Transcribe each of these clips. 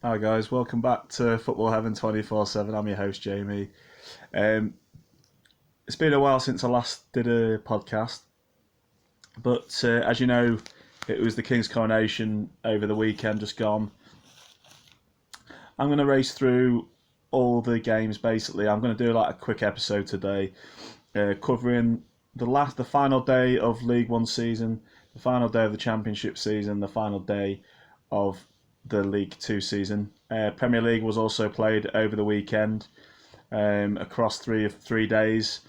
Hi guys, welcome back to Football Heaven 24/7. I'm your host Jamie. Um, it's been a while since I last did a podcast, but as you know, it was the King's coronation over the weekend just gone. I'm going to race through all the games basically. I'm going to do like a quick episode today, covering the final day of League One season, the final day of the Championship season, the final day of the League Two season. Premier League was also played over the weekend across three days.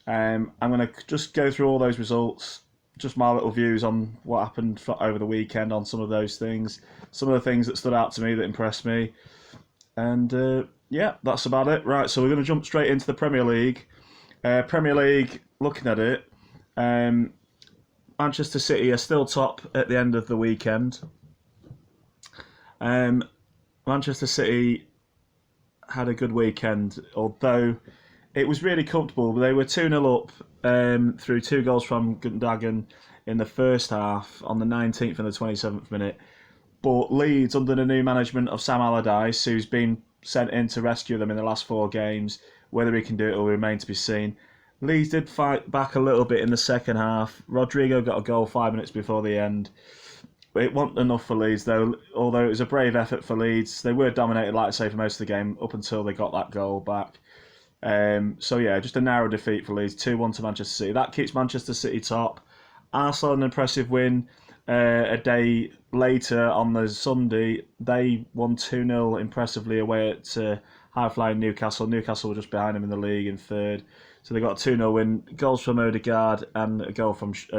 I'm going to just go through all those results, just my little views on what happened over the weekend on some of those things, some of the things that stood out to me that impressed me, and yeah, that's about it. Right, so we're going to jump straight into the Premier League. Premier League, looking at it, um, Manchester City are still top at the end of the weekend. Manchester City had a good weekend, although it was really comfortable. They were 2-0 up through two goals from Gundogan in the first half on the 19th and the 27th minute. But Leeds, under the new management of Sam Allardyce, who's been sent in to rescue them in the last four games, whether he can do it will remain to be seen. Leeds did fight back a little bit in the second half. Rodrigo got a goal 5 minutes before the end. It wasn't enough for Leeds, though. Although it was a brave effort for Leeds, they were dominated, like I say, for most of the game up until they got that goal back. So yeah, just a narrow defeat for Leeds, 2-1 to Manchester City. That keeps Manchester City top. Arsenal an impressive win. A day later on the Sunday, they won 2-0 impressively away at high-flying Newcastle. Newcastle were just behind them in the league in third. So they got a 2-0 win. Goals from Odegaard and an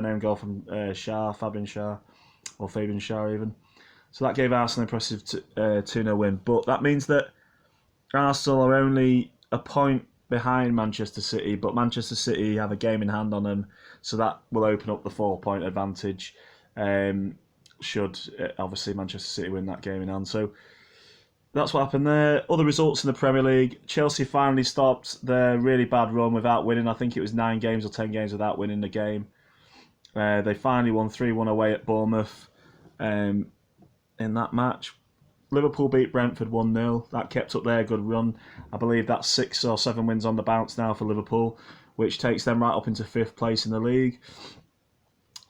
own goal from Fabian Schär, or Fabian Schär even. So that gave Arsenal an impressive 2-0 win. But that means that Arsenal are only a point behind Manchester City, but Manchester City have a game in hand on them, so that will open up the 4-point advantage. Should obviously Manchester City win that game in hand. So that's what happened there. Other results in the Premier League. Chelsea finally stopped their really bad run without winning. I think it was 9 games or 10 games without winning the game. They finally won 3-1 away at Bournemouth in that match. Liverpool beat Brentford 1-0. That kept up their good run. I believe that's 6 or 7 wins on the bounce now for Liverpool, which takes them right up into 5th place in the league.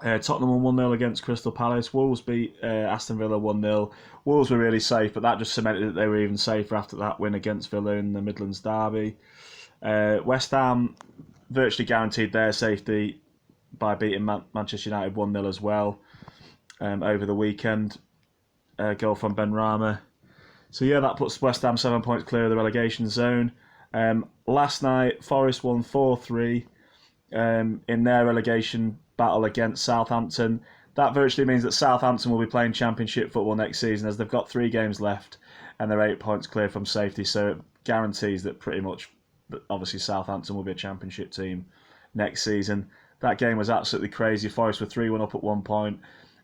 Tottenham won 1-0 against Crystal Palace. Wolves beat Aston Villa 1-0. Wolves were really safe, but that just cemented that they were even safer after that win against Villa in the Midlands derby. West Ham virtually guaranteed their safety by beating Manchester United 1-0 as well over the weekend. Goal from Benrahma. So yeah, that puts West Ham 7 points clear of the relegation zone. Last night, Forest won 4-3 in their relegation battle against Southampton. That virtually means that Southampton will be playing Championship football next season, as they've got 3 games left and they're 8 points clear from safety. So it guarantees that pretty much, obviously, Southampton will be a Championship team next season. That game was absolutely crazy. Forest were 3-1 up at one point.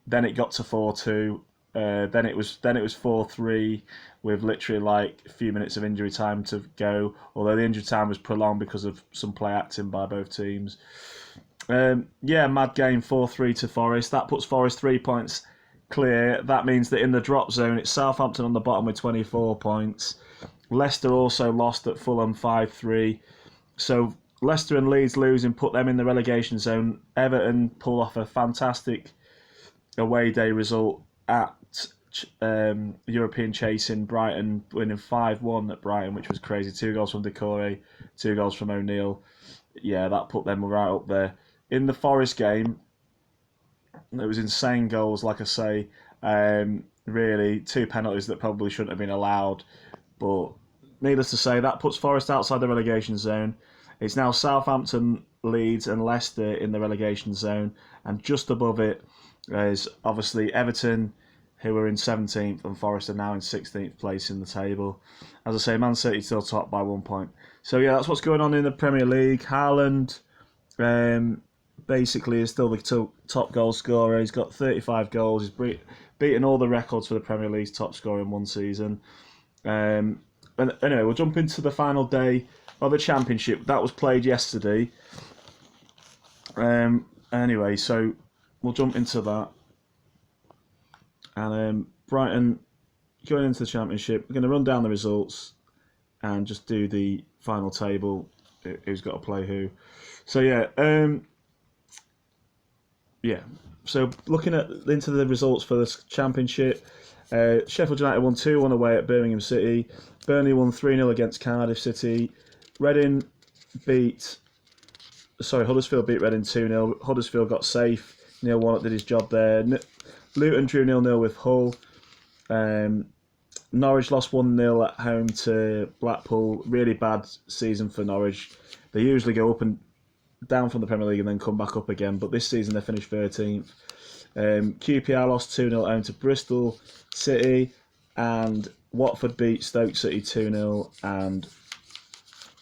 Then it got to 4-2. Then it was 4-3 with literally like a few minutes of injury time to go. Although the injury time was prolonged because of some play acting by both teams. Mad game, 4-3 to Forest. That puts Forest 3 points clear. That means that in the drop zone, it's Southampton on the bottom with 24 points. Leicester also lost at Fulham 5-3. So Leicester and Leeds losing put them in the relegation zone. Everton pulled off a fantastic away day result at European chasing Brighton, winning 5-1 at Brighton, which was crazy. 2 goals from Decore, 2 goals from O'Neill. Yeah, that put them right up there. In the Forest game, it was insane goals, like I say. Really, 2 penalties that probably shouldn't have been allowed. But needless to say, that puts Forest outside the relegation zone. It's now Southampton, Leeds and Leicester in the relegation zone. And just above it is obviously Everton, who are in 17th, and Forest are now in 16th place in the table. As I say, Man City still top by 1 point. So yeah, that's what's going on in the Premier League. Haaland basically is still the top goal scorer. He's got 35 goals. He's beaten all the records for the Premier League's top scorer in one season. And anyway, we'll jump into the final day of the Championship. That was played yesterday. Anyway, so we'll jump into that. And Brighton going into the Championship, we're going to run down the results and just do the final table. Who's got to play who? So yeah. So looking into the results for the Championship, Sheffield United won 2-1 away at Birmingham City. Burnley won 3-0 against Cardiff City. Huddersfield beat Reading 2-0. Huddersfield got safe. Neil Warnock did his job there. Luton drew 0-0 with Hull. Norwich lost 1-0 at home to Blackpool. Really bad season for Norwich. They usually go up and down from the Premier League and then come back up again, but this season they finished 13th. QPR lost 2-0 at home to Bristol City, and Watford beat Stoke City 2-0, and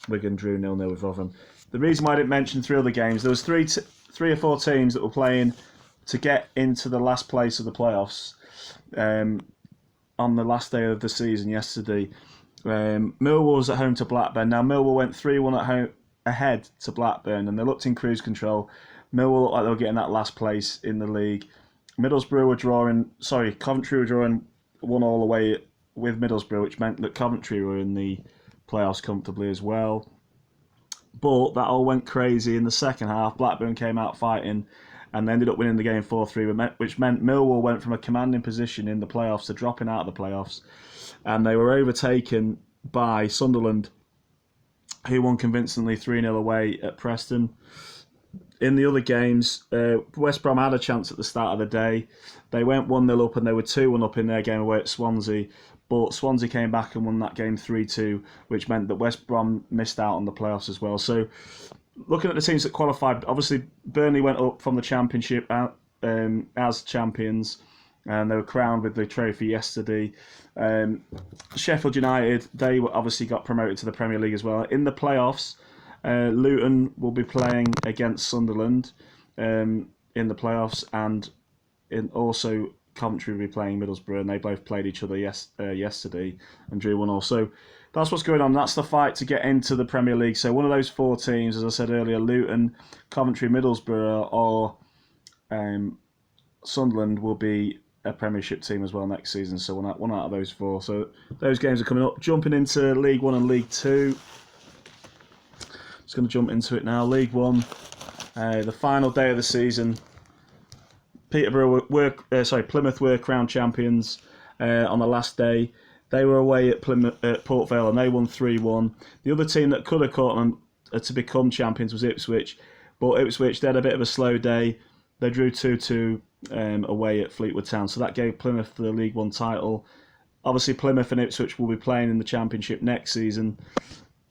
Wigan drew 0-0 with Rotherham. The reason why I didn't mention 3 other games, there was three or four teams that were playing to get into the last place of the playoffs on the last day of the season yesterday. Millwall was at home to Blackburn. Now Millwall went 3-1 at home ahead to Blackburn, and they looked in cruise control. Millwall looked like they were getting that last place in the league. Coventry were drawing 1-1 away with Middlesbrough, which meant that Coventry were in the playoffs comfortably as well. But that all went crazy in the second half. Blackburn came out fighting and they ended up winning the game 4-3, which meant Millwall went from a commanding position in the playoffs to dropping out of the playoffs. And they were overtaken by Sunderland, who won convincingly 3-0 away at Preston. In the other games, West Brom had a chance at the start of the day. They went 1-0 up and they were 2-1 up in their game away at Swansea. But Swansea came back and won that game 3-2, which meant that West Brom missed out on the playoffs as well. So looking at the teams that qualified, obviously Burnley went up from the Championship as champions, and they were crowned with the trophy yesterday. Sheffield United, they obviously got promoted to the Premier League as well. In the playoffs, Luton will be playing against Sunderland in the playoffs, and also Coventry will be playing Middlesbrough, and they both played each other yesterday and drew 1-1. So that's what's going on. That's the fight to get into the Premier League. So one of those 4 teams, as I said earlier, Luton, Coventry, Middlesbrough, or Sunderland will be a Premiership team as well next season. So one out of those 4. So those games are coming up. Jumping into League 1 and League 2. Just going to jump into it now. League 1, the final day of the season. Plymouth were crowned champions on the last day. They were away at Port Vale and they won 3-1. The other team that could have caught them to become champions was Ipswich, but Ipswich, they had a bit of a slow day. They drew 2-2 away at Fleetwood Town, so that gave Plymouth the League 1 title. Obviously Plymouth and Ipswich will be playing in the Championship next season.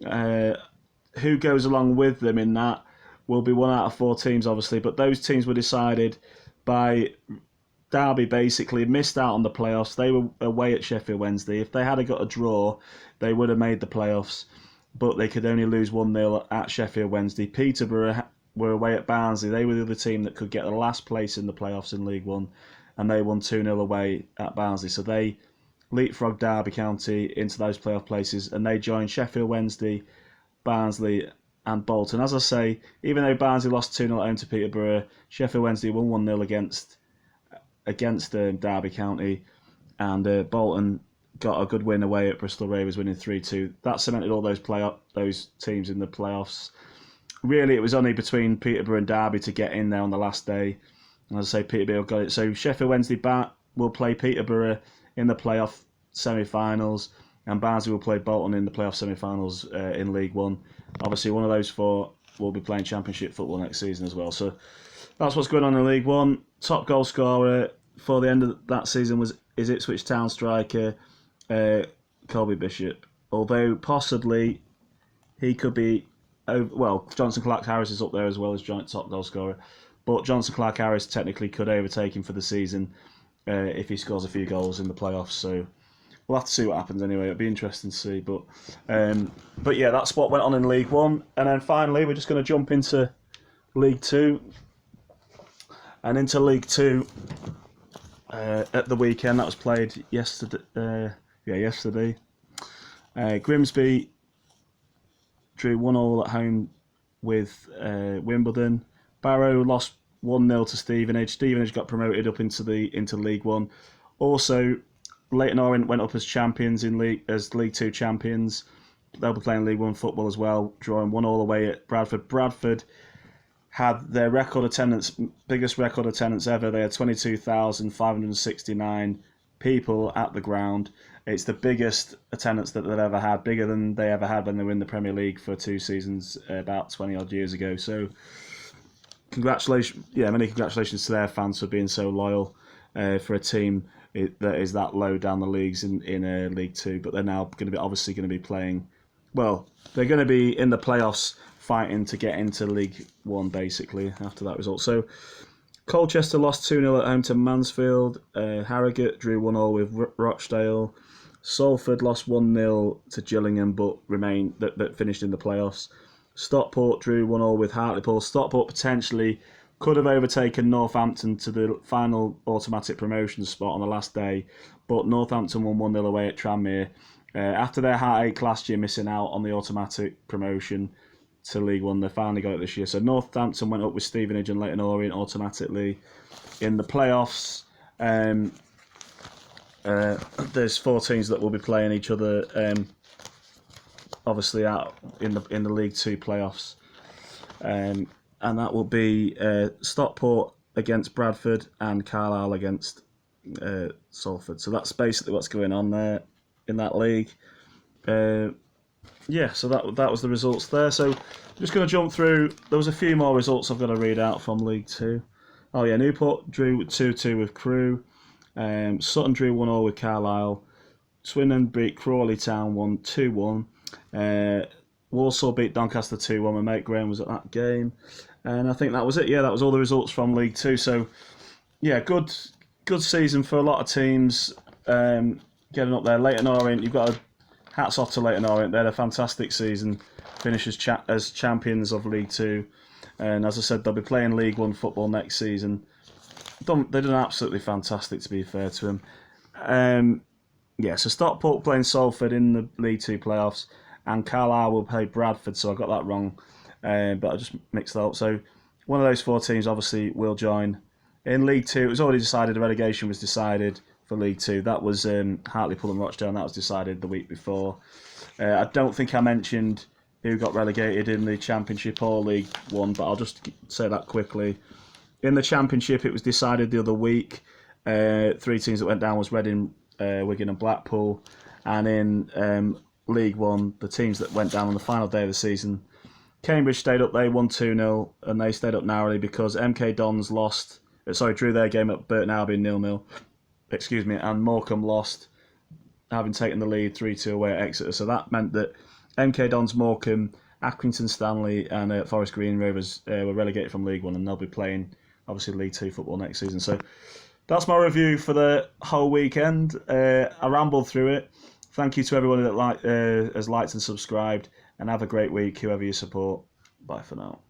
Who goes along with them in that will be 1 out of 4 teams, obviously, but those teams were decided by Derby. Basically missed out on the playoffs. They were away at Sheffield Wednesday. If they had got a draw, they would have made the playoffs, but they could only lose 1-0 at Sheffield Wednesday. Peterborough were away at Barnsley. They were the other team that could get the last place in the playoffs in League 1, and they won 2-0 away at Barnsley. So they leapfrogged Derby County into those playoff places, and they joined Sheffield Wednesday, Barnsley and Bolton. As I say, even though Barnsley lost 2-0 at home to Peterborough, Sheffield Wednesday won 1-0 against Derby County, and Bolton got a good win away at Bristol Rovers, winning 3-2. That cemented all those teams in the playoffs. Really, it was only between Peterborough and Derby to get in there on the last day. And as I say, Peterborough got it. So Sheffield Wednesday will play Peterborough in the playoff semi-finals, and Barnsley will play Bolton in the playoff semi-finals in League 1. Obviously, one of those 4 will be playing Championship football next season as well. So that's what's going on in League 1. Top goal scorer for the end of that season is Ipswich Town striker Colby Bishop. Although possibly he could be... Johnson Clark-Harris is up there as well as joint top goal scorer. But Johnson Clark-Harris technically could overtake him for the season if he scores a few goals in the playoffs. So we'll have to see what happens anyway. It'll be interesting to see. But yeah, that's what went on in League 1. And then finally, we're just going to jump into League 2. And into League 2 at the weekend, that was played yesterday. Yesterday. Grimsby drew 1-1 at home with Wimbledon. Barrow lost 1-0 to Stevenage. Stevenage got promoted up into League 1. Also, Leyton Orient went up as champions in League Two champions. They'll be playing League One football as well, drawing 1-1 away at Bradford. Bradford had their record attendance, biggest record attendance ever. They had 22,569 people at the ground. It's the biggest attendance that they've ever had, bigger than they ever had when they were in the Premier League for 2 seasons about 20 odd years ago. So, many congratulations to their fans for being so loyal for a team that is that low down the leagues in League Two. But they're now going to be playing. Well, they're going to be in the playoffs, fighting to get into League One basically after that result. So Colchester lost 2-0 at home to Mansfield. Harrogate drew 1-1 with Rochdale. Salford lost 1-0 to Gillingham, but finished in the playoffs. Stockport drew 1-1 with Hartlepool. Stockport potentially could have overtaken Northampton to the final automatic promotion spot on the last day, but Northampton won 1-0 away at Tranmere. After their heartache last year, missing out on the automatic promotion to League One, they finally got it this year. So Northampton went up with Stevenage and Leyton Orient automatically in the playoffs. There's 4 teams that will be playing each other, obviously out in the League Two playoffs, and that will be Stockport against Bradford and Carlisle against Salford. So that's basically what's going on there in that league. So that was the results there. So I'm just going to jump through. There was a few more results I've got to read out from League Two. Oh yeah, Newport drew 2-2 with Crewe. Sutton drew 1-0 with Carlisle. Swindon beat Crawley Town 2-1. Walsall beat Doncaster 2-1. My mate Graham was at that game. And I think that was it. Yeah, that was all the results from League Two. So, yeah, good season for a lot of teams getting up there. Leyton Orient, you've got hats off to Leyton Orient. They had a fantastic season, finished as champions of League Two. And as I said, they'll be playing League One football next season. They've done absolutely fantastic, to be fair to them. So Stockport playing Salford in the League Two playoffs, and Carlisle will play Bradford, so I got that wrong, but I just mixed that up. So one of those 4 teams obviously will join in League Two. It was already decided, the relegation was decided for League Two. That was Hartlepool and Rochdale, and that was decided the week before. I don't think I mentioned who got relegated in the Championship or League One, but I'll just say that quickly. In the Championship, it was decided the other week. 3 teams that went down was Reading, Wigan and Blackpool. And in League One, the teams that went down on the final day of the season, Cambridge stayed up. They won 2-0, and they stayed up narrowly because MK Dons drew their game at Burton Albion 0-0. And Morecambe lost, having taken the lead 3-2 away at Exeter. So that meant that MK Dons, Morecambe, Accrington Stanley and Forest Green Rovers were relegated from League One, and they'll be playing obviously League Two football next season. So that's my review for the whole weekend. I rambled through it. Thank you to everyone that has liked and subscribed, and have a great week, whoever you support. Bye for now.